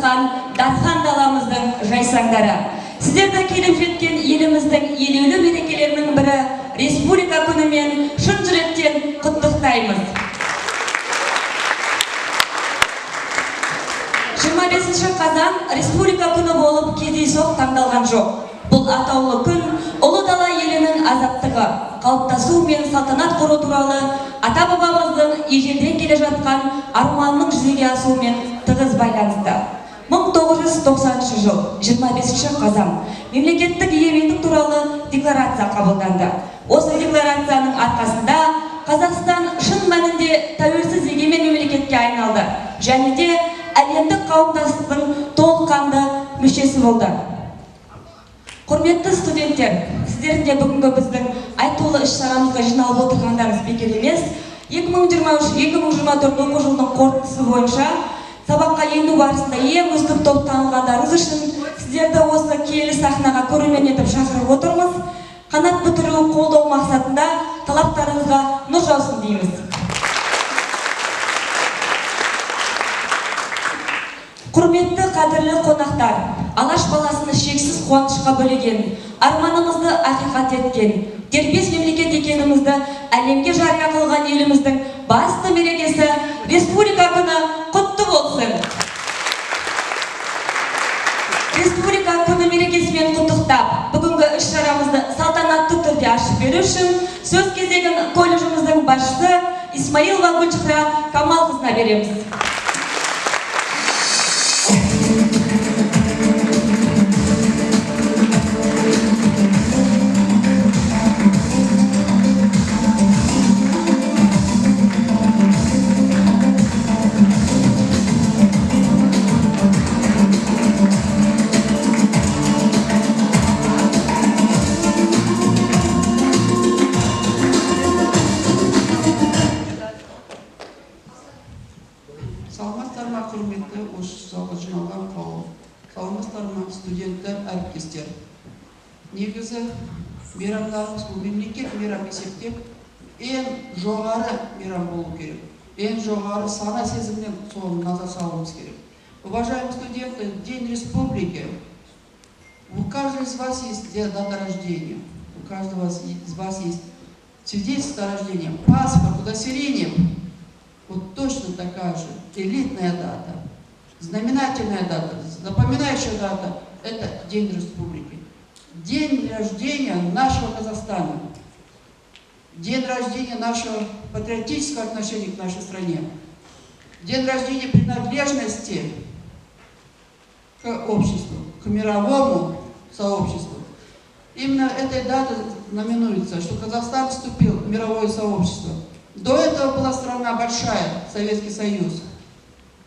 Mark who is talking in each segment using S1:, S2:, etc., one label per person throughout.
S1: жайғасқан дархан даламыздың жайсаңдары. Сіздерді келіп жеткен еліміздің елеулі мерекелерінің бірі Республика күнімен шын жүректен құттықтаймыз. 25 қазан Республика күні болып кездейсоқ таңдалған жоқ. Бұл атаулы күн ұлы дала елінің азаттығы, қалыптасу мен салтанат құру туралы ата-бабамыздың ежелден келе жатқан арманының жүзеге асуымен тығыз байланысты. 1990 жыл 25 қазан мемлекеттік егемендік туралы декларация қабылданды. Осы декларацияның арқасында Қазақстан шын мәнінде тәуелсіз егемен мемлекетке айналды және де әлемдік қауымдастықтың толыққанды мүшесі болды. Құрметті студенттер, сіздердің де бүгінгі біздің айтулы іс-шарамызға жиналып отырғандарыңыз бекер емес. 2023-2024 оқу жылының қорытындысы бойынша сабаққа ену барысында ең үздік топ танылғандарыңыз үшін сіздерді осы киелі сахнаға көрермен етіп шақырып отырмыз. Қанат бітіру қолдау мақсатында талаптарыңызға нұр жаусын дейміз. Құрметті қадірлі қонақтар, Алаш баласыны шексіз қуанышқа бөлеген, арманымызды ақиқат еткен, дербес мемлекет екенімізді әлемге жария қылған еліміздің басты мерекесі Республика күні құтты болсын. Республика күні мерекесімен құттықтап, бүгінгі іс-шарамызды салтанатты түрде ашып беру үшін сөз кезегін колледжіміздің басшысы Исмаилова Гүлшіхра Камалқызына береміз.
S2: Саламатсыздар құрметті осы залға жиналған қауым. Саламатсыздар студенттер, әріптестер. Негізі мейрамдарымыз бұл мемлекет мейрам есептеп, ең жоғары мейрам болу керек. Ең жоғары сана сезімнен соны назар салуымыз керек. Уважаемые студенты, День Республики. У каждого из вас есть дата рождения. У каждого из вас есть свидетельство о рождении, паспорт, удостоверение. Вот точно такая же элитная дата, знаменательная дата, запоминающая дата – это День Республики. День рождения нашего Казахстана, день рождения нашего патриотического отношения к нашей стране, день рождения принадлежности к обществу, к мировому сообществу. Именно этой датой знаменуется, что Казахстан вступил в мировое сообщество. До этого была страна большая, Советский Союз,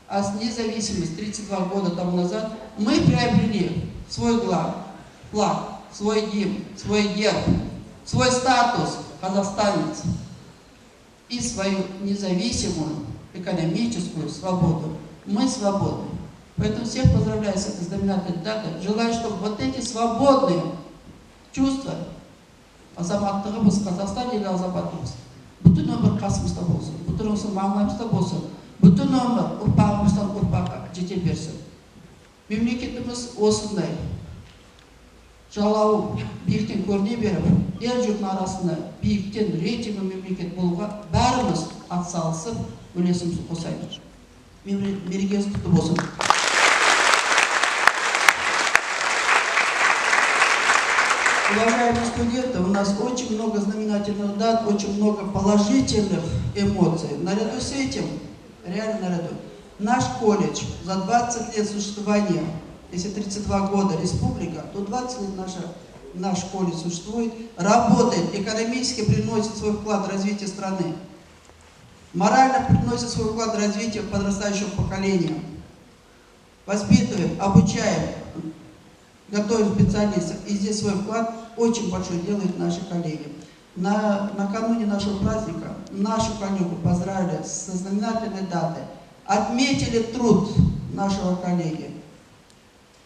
S2: а с независимостью 32 года тому назад мы приобрели свой флаг, свой гимн, свой герб, свой статус казахстанец и свою независимую экономическую свободу. Мы свободны. Поэтому всех поздравляю с этой знаменательной датой. Желаю, чтобы вот эти свободные чувства азаматтығымыз, Қазақстан елі азаматымыз бүтін өмір қасымызда болсын, бүтін өмір маңлайымызда болсын, бүтін өмір ұрпағымыздан ұрпаққа жете берсін. Мемлекетіміз осындай жалауы биіктен көріне беріп, ел жұртының арасында биіктен рейтингі мемлекет болуға бәріміз атсалысып, үлесімізді қосайық. Мерекеміз құтты болсын. Уважаемые студенты, у нас очень много знаменательных дат, очень много положительных эмоций. Наряду с этим, реально наряду, наш колледж за 20 лет существования, если 32 года республика, то 20 лет наш колледж существует, работает, экономически приносит свой вклад в развитие страны, морально приносит свой вклад в развитие подрастающего поколения. Воспитываем, обучаем, готовим специалистов. И здесь свой вклад очень большой делают наши коллеги. Накануне нашего праздника нашу коллегу поздравили со знаменательной датой. Отметили труд нашего коллеги.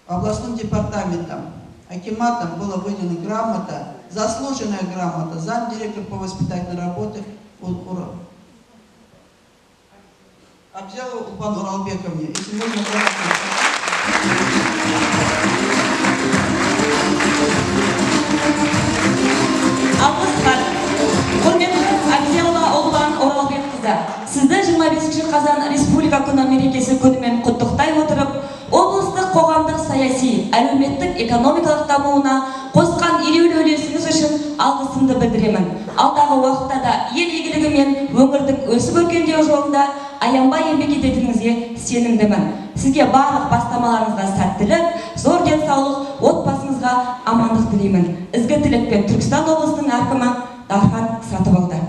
S2: Областным департаментом, акиматом была выделена грамота, заслуженная грамота, замдиректор по воспитательной работе Абзелова Улпан Уралбековне. Если можно,
S1: саяси, әлеуметтік, экономикалық дамуына қосқан елеулі үлесіңіз үшін алғысымды білдіремін. Алдағы уақытта да ел игілігі мен өңірдің өсіп өркендеу жолында аянбай еңбек ететініңізге сенімдімін. Сізге барлық бастамаларыңызға сәттілік, зор денсаулық, отбасыңызға амандық тілеймін. Ізгі тілекпен Түркістан облысының әкімі Дархан Сатыбалды.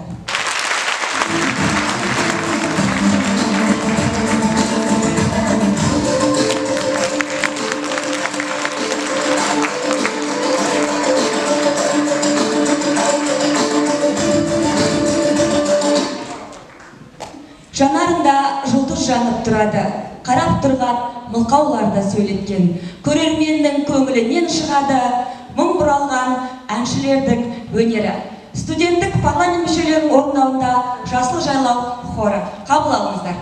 S1: Жанарында жұлдыз жанып тұрады, қарап тұрған мылқауларда сөйлеткен. Көрерменнің көңілінен шығады, мұң бұралған әншілердің өнері. Студенттік парламент мүшелерінің орындауында Жасыл жайлау хоры. Қабыл алыңыздар.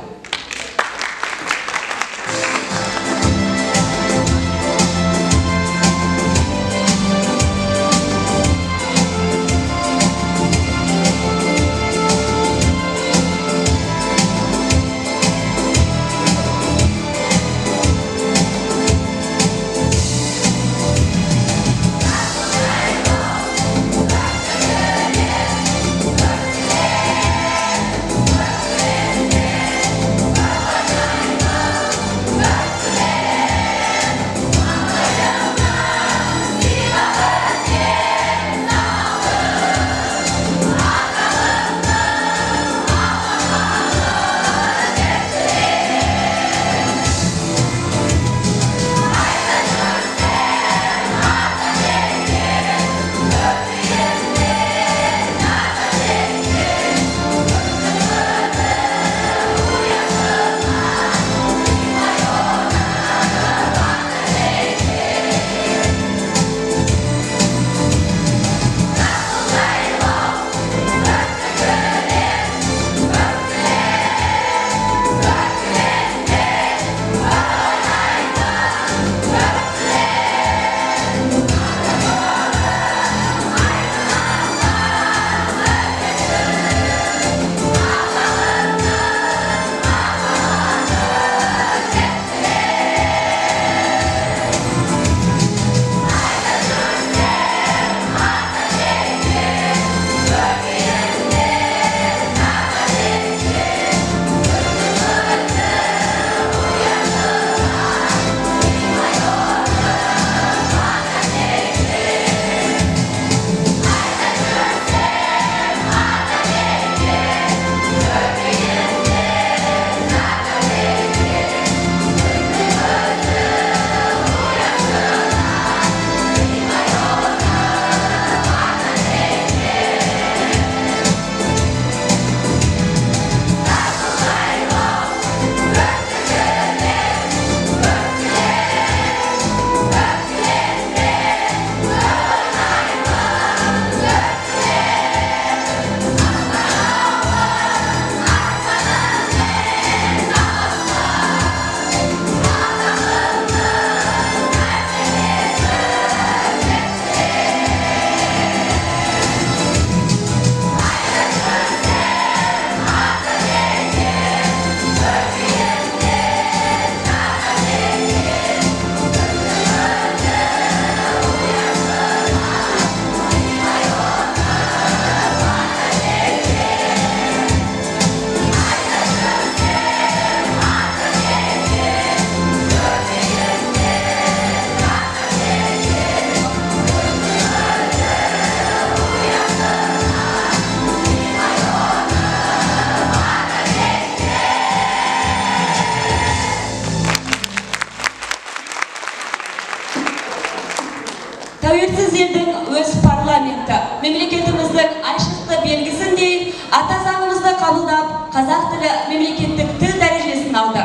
S1: Тәуелсіз елдің өз парламенті, мемлекетіміздің айшықты белгісіндей, ата заңымызды қабылдап, қазақ тілі мемлекеттік тіл дәрежесін алды.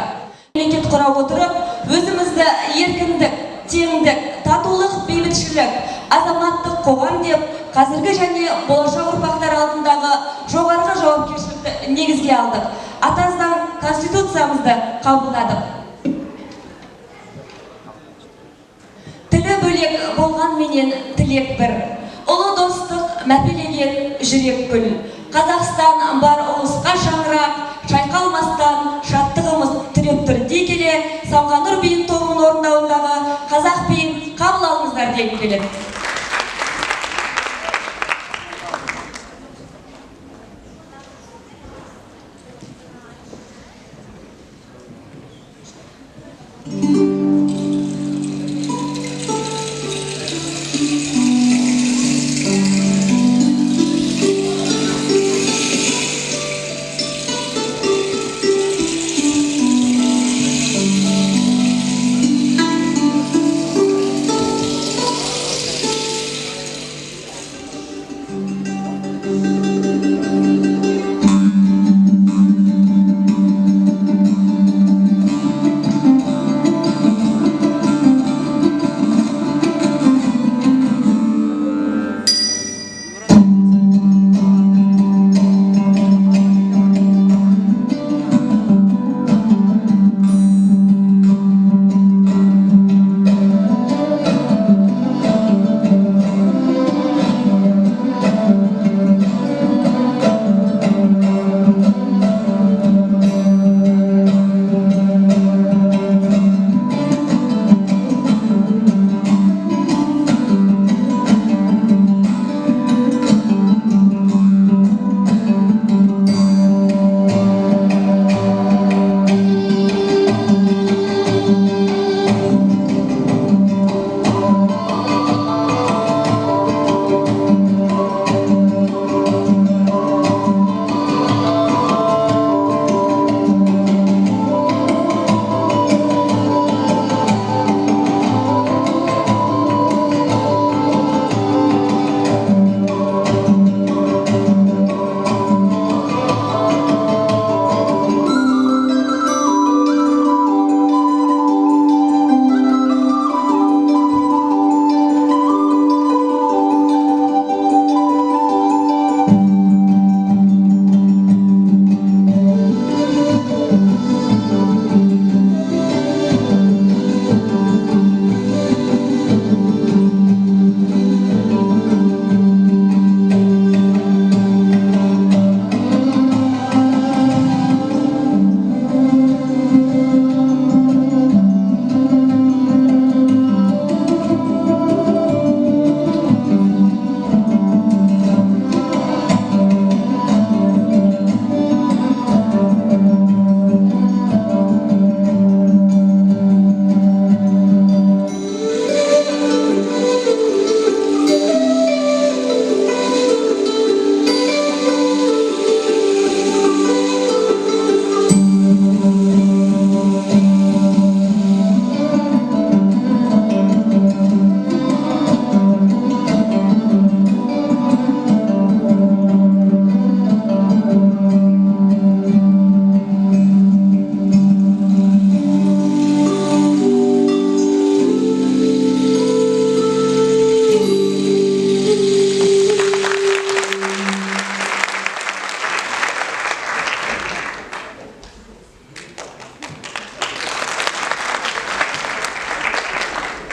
S1: Мемлекет құра отырып, өзімізді еркіндік, теңдік, татулық, бейбітшілік, азаматтық қоғам деп, қазіргі және болашақ ұрпақтар алдындағы жоғарғы жауапкершілікті негізге алдық. Ата заң конституциямызды қабылдадық. Тілі бөлек болған менен тілек бір, ұлы достық мәпелеген жүрек гүл. Қазақстан бар ұлысқа шаңырақ, шайқалмастан шаттығымыз түреп тұр дей келе, Самғанұр биін тобының орындауындағы қазақ биін қабыл алыңыздар деп келеді.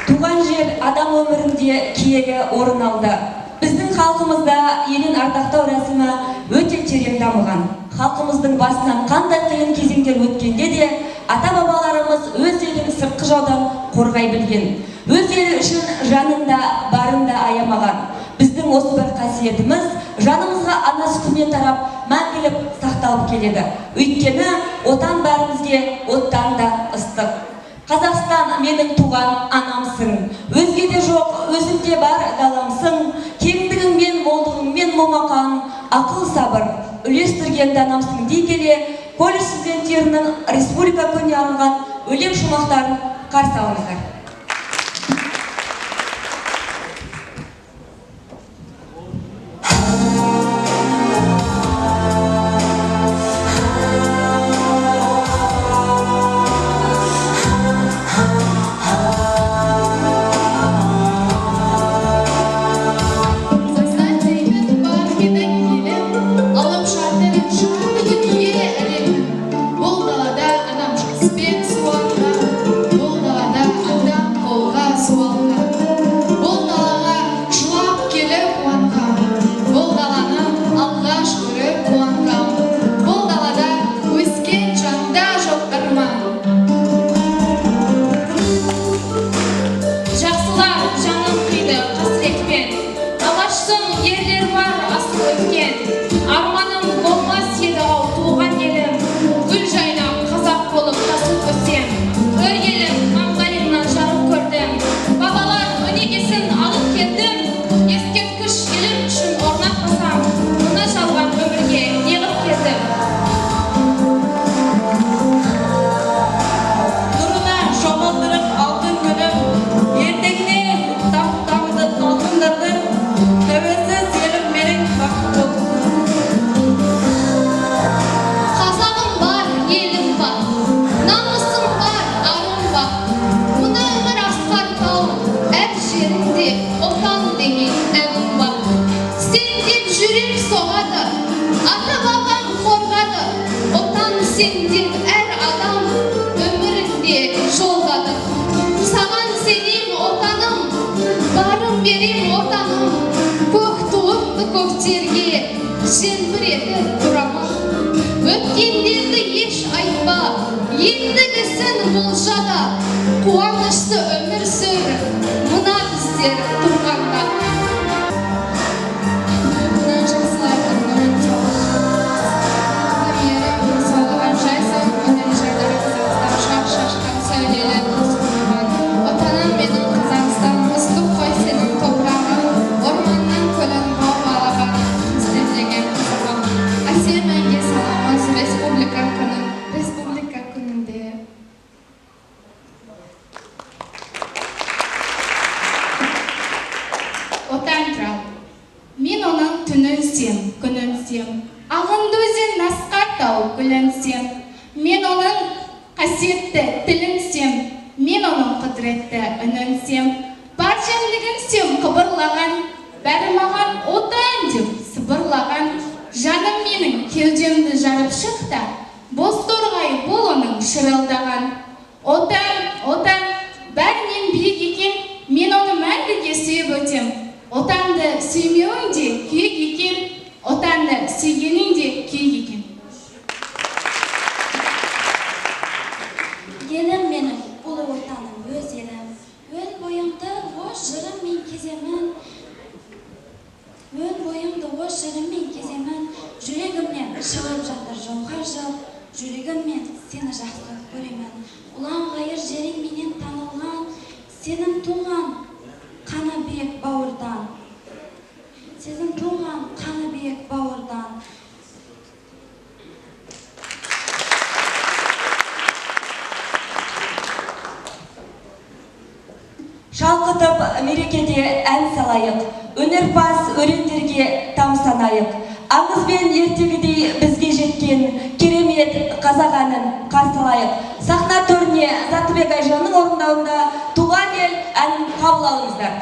S1: Туған жер адам өмірінде киелі орын алды. Біздің халқымызда елін ардақтау рәсімі өте терең дамыған. Халқымыздың басынан қандай қиын кезеңдер өткенде де ата-бабаларымыз өз елін сыртқы жаудан қорғай білген. Өз елі үшін жанында барында аямаған. Біздің осы бір қасиетіміз жанымызға ана сүтімен тарап мәңгілік сақталып келеді. Өйткені отан бәрімізге оттан да ыстық. Қазақстан менің туған анамсың, өзгеде жоқ, өзімде бар даламсың, кеңдігіңмен, молдығыңмен момақан, ақыл сабыр, үлестірген данамсың дей келе, колледж студенттерінің республика күніне арналған өлең шумақтарын қарсы алыңыздар.
S3: Бұл далада адам жаспен суарған, бұл далада ата Sendin er adam ömründe joldadım. Saman senin otanım, barım benim otanım. Көк туыпты көктерге, желбіретіп тұрамын. Өткендерді еш айтпа, ендігісін болжада. Қуанышты өмір сүр, мына біздер тұрғанда. Мен оның түнінсем, күнінсем, ағынды өзен насқартау күлінсем, мен оның қасиетті тілінсем, мен оның құдіретті үнінсем, бар жәндігінсем қыбырлаған, бәрі маған отан деп сыбырлаған, жаным менің кеудемді жарып шықта, боз торғай бол оның шырылдаған. Отан, отан, бәрінен биік екен, мен оны мәңгіге сүйіп өтем. Отанды сүймеуің де күйік екен, отанды сүйгенің де күйік екен.
S4: Елім менің, ұлы отаным өз елім. Өн бойымды ош жырым мен кеземін. Өн бойымды ош жырым мен кеземін. Жүрегімнен шығып жатыр жауһар жыл. Жүрегіммен сені жақсы көремін. Ұлан ғайыр жерің менен танылған, сенің туған қаны биік бауырдан. Сіздің туған қаны биік бауырдан.
S1: Шалқытып мерекеде ән салайық, өнерпаз өрендерге тамсанайық. Аңыз бен ертегідей бізге жеткен керемет қазақ әнін қарсылайық. Сахна төріне Затыбек Айжанның орындауында «Туған ел» әнін қабыл алыңыздар.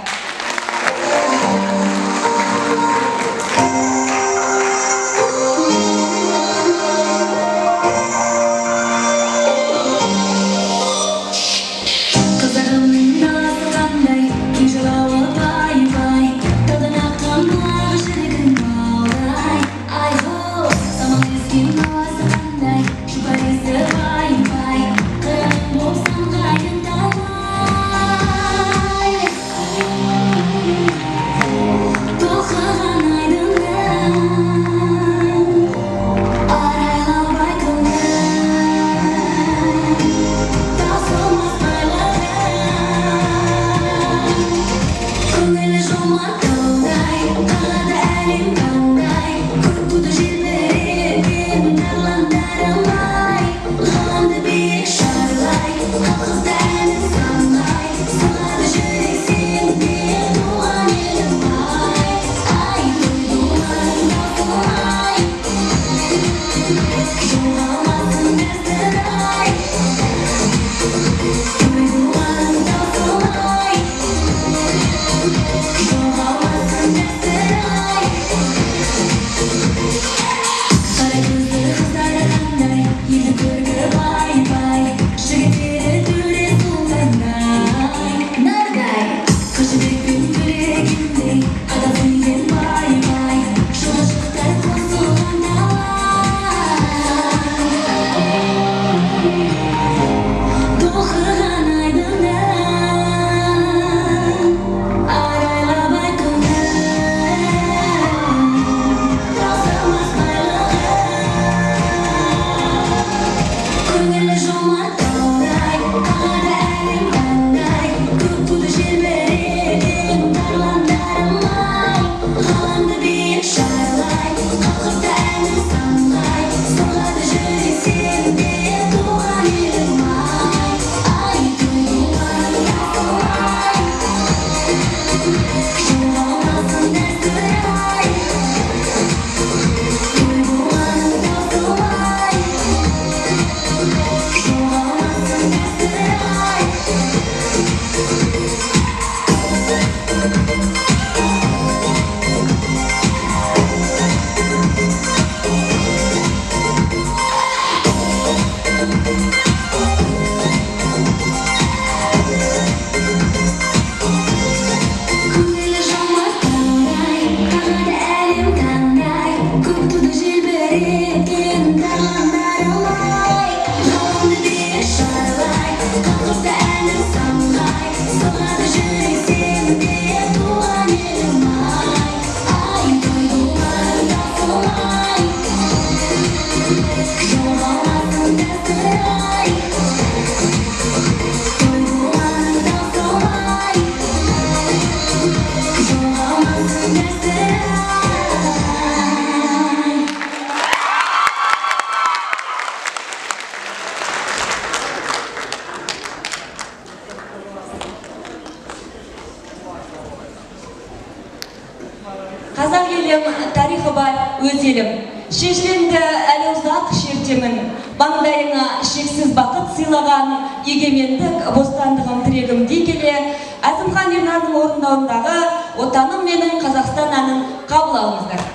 S1: Қазақ елім тарихы бар өз елім. Шешілімді әлі ұзақ шертемін. Маңдайыңа шексіз бақыт сыйлаған егемендік бостандығым тірегім дей келе, Әзімхан Ернардың орындауындағы «Отаным менің Қазақстан» әнін қабыл алыңыздар.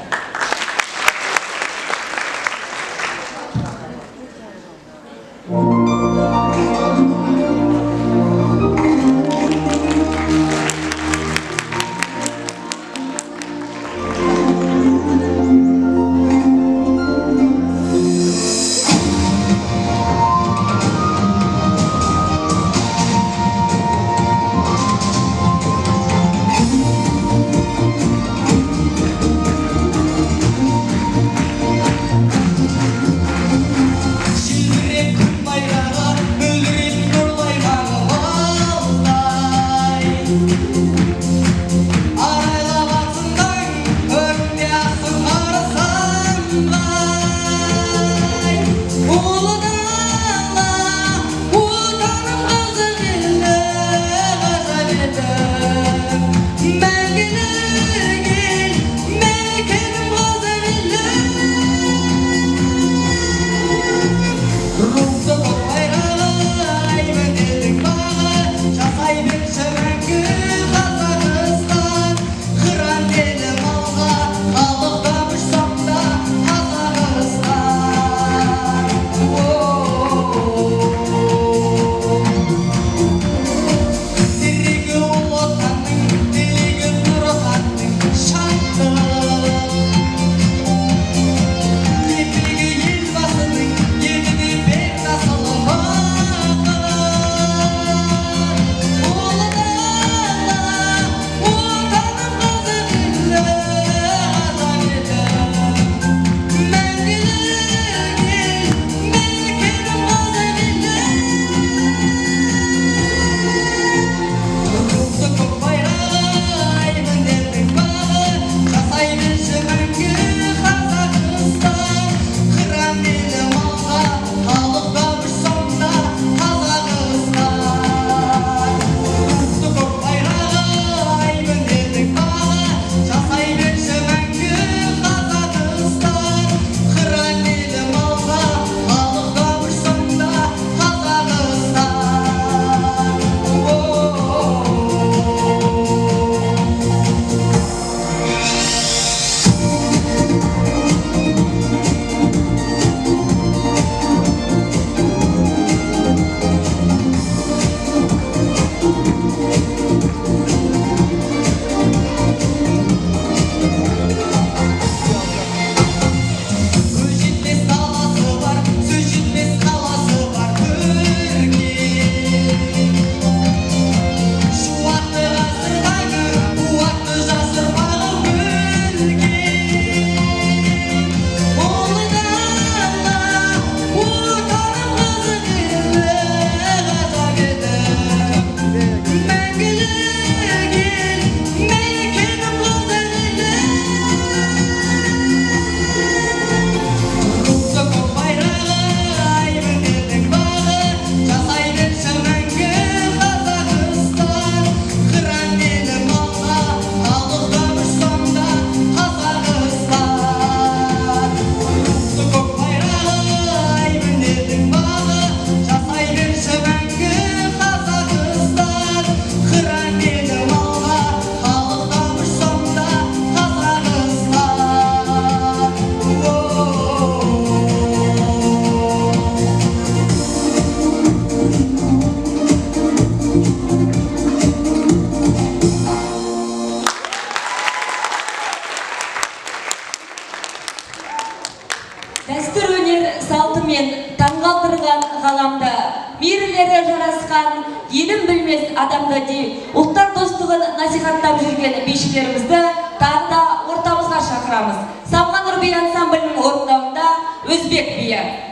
S1: жатқан елім білмес адамды дей ұлттар достығын насихаттап жүрген бишілерімізді тағы да ортамызға шақырамыз. Самған Нұрби ансамблінің орындауында Өзбек биі.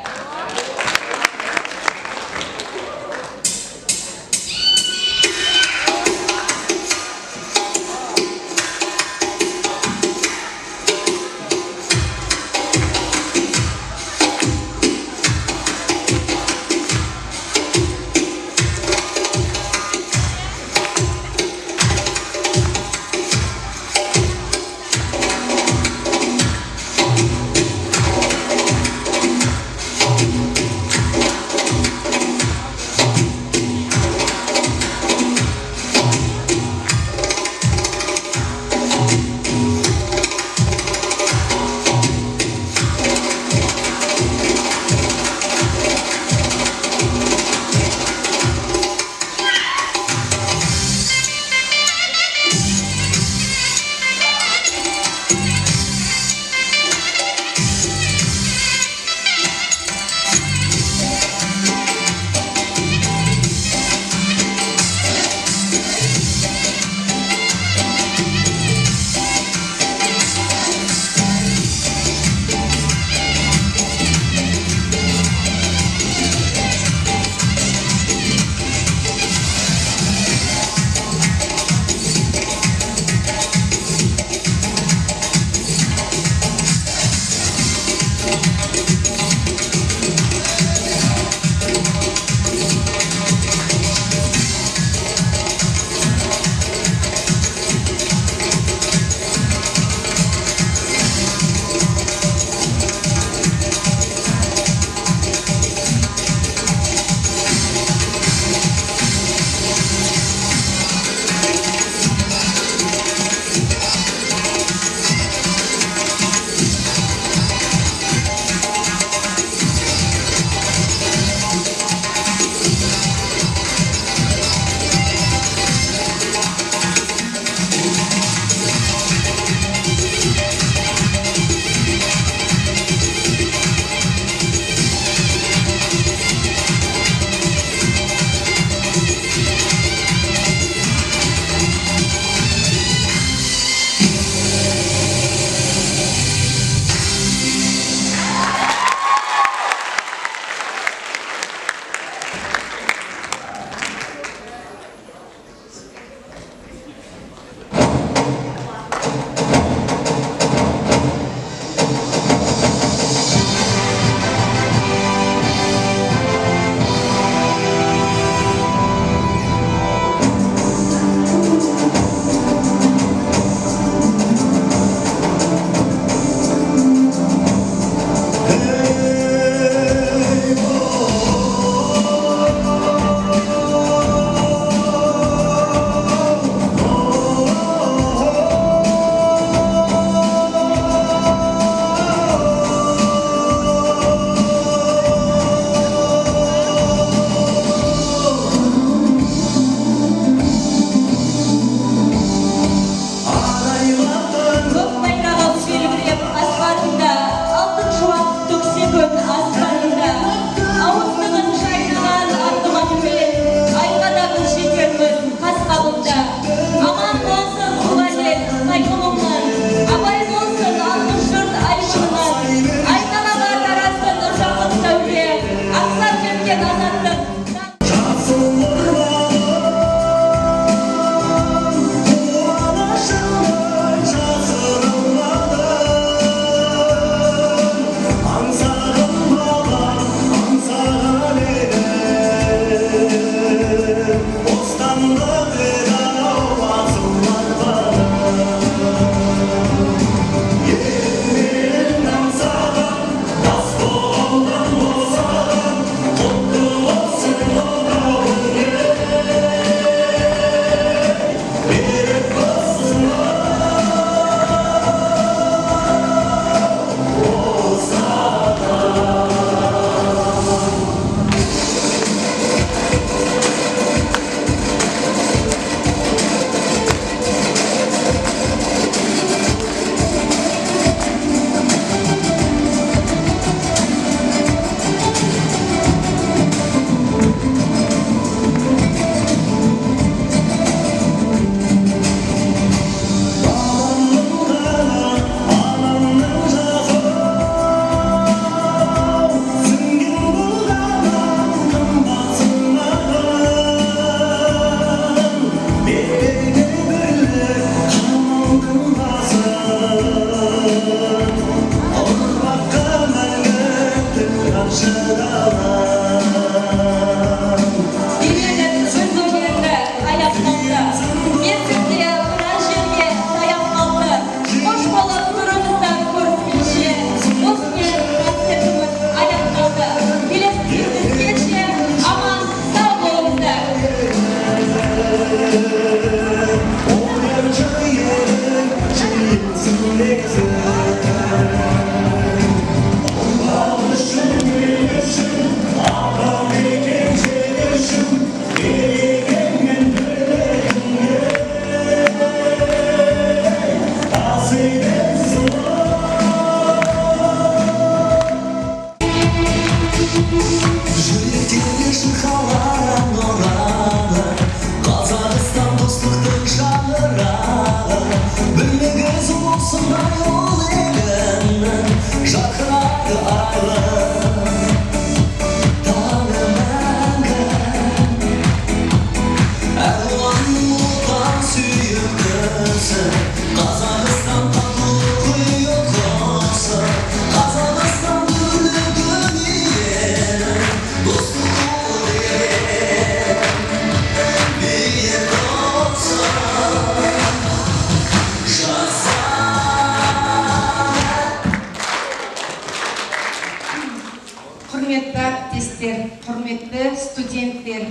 S5: құрметті студенттер,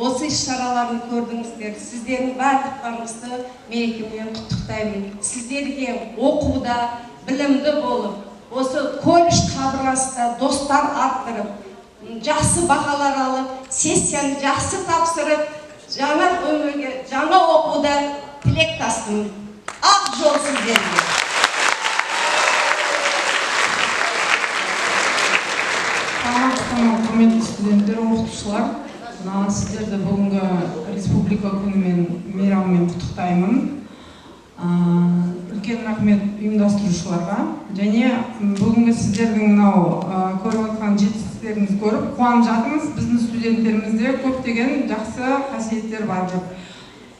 S5: осы іс-шараларын көрдіңіздер. Сіздердің барлықтарыңызды мерекемен құттықтаймын. Сіздерге оқуда, білімді болып, осы колледж қабырғасында достар арттырып, жақсы бағалар алып, сессияны жақсы тапсырып, жаңа өмірге, жаңа оқуда тілектаспын. Ақ жол сіздерге.
S6: Құрметті студенттер, оқытушылар, сіздерді бүгінгі республика күнімен мейрамымен құттықтаймын. Үлкен рахмет ұйымдастырушыларға. Және бүгінгі сіздердің мынау көріп отқан жетістіктеріңізді көріп қуанып жатырмыз. Біздің студенттерімізде көптеген жақсы қасиеттер бар деп.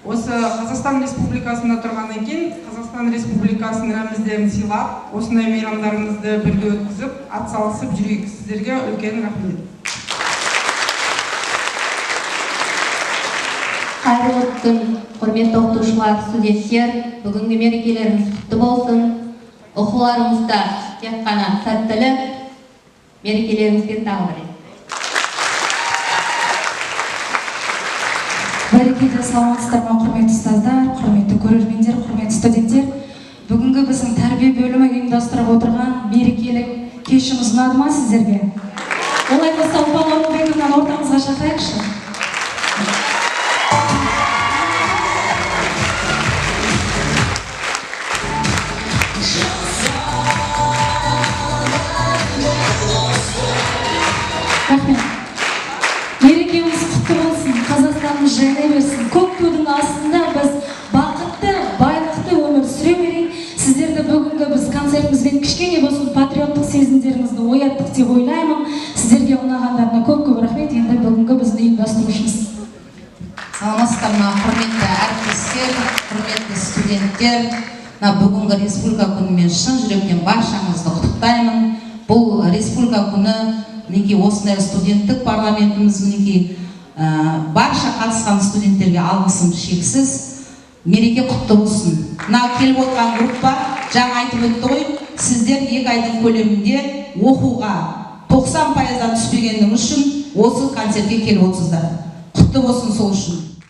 S6: Осы Қазақстан Республикасында тұрғаннан кейін Қазақстан Республикасының рәміздерін сыйлап, осындай мейрамдарымызды бірге өткізіп, атсалысып жүрейік. Сіздерге үлкен рахмет.
S7: Қайырлы күн, құрметті оқытушылар, студенттер, бүгінгі мерекелеріңіз құтты болсын. Оқуларыңызда тек қана сәттілік, мерекелеріңізбен тағы бір рет.
S8: Бәрекелді, саламатсыздар ма, құрметті ұстаздар, құрметті көрермендер, құрметті студенттер. Бүгінгі біздің тәрбие бөлімі ұйымдастырып отырған мерекелік кешіміз ұнады ма сіздерге? Олай болса, Ұлпан Орынбековнан ортамызға шақырайықшы. Рахмет. Мерекеміз құтты болсын, Қазақстанымыз жайнай берсін. Көк тудың астында біз бақытты, байлықты өмір сүре берейік. Сіздерді бүгінгі біз концертімізбен кішкене болсын патриоттық сезімдеріңізді ояттық деп ойлаймын. Сіздерге ұнағандарына көп-көп рахмет. Енді бүгінгі біздің ұйымдастырушымыз.
S9: Саламатсыздар ма, құрметті әріптестер, құрметті студенттер. Бүгінгі республика күнімен шын жүректен баршаңызды құттықтаймын. Бұл республика күні мінекей осындай студенттік парламентіміз мінекей барша қатысқан студенттерге алғысым шексіз. Мереке құтты болсын. Мына келіп отқан группа жаңа айтып өтті ғой, сіздер 2 айдың көлемінде оқуға 90%-дан түспегенің үшін осы концертке келіп отырсыздар. Құтты болсын сол үшін.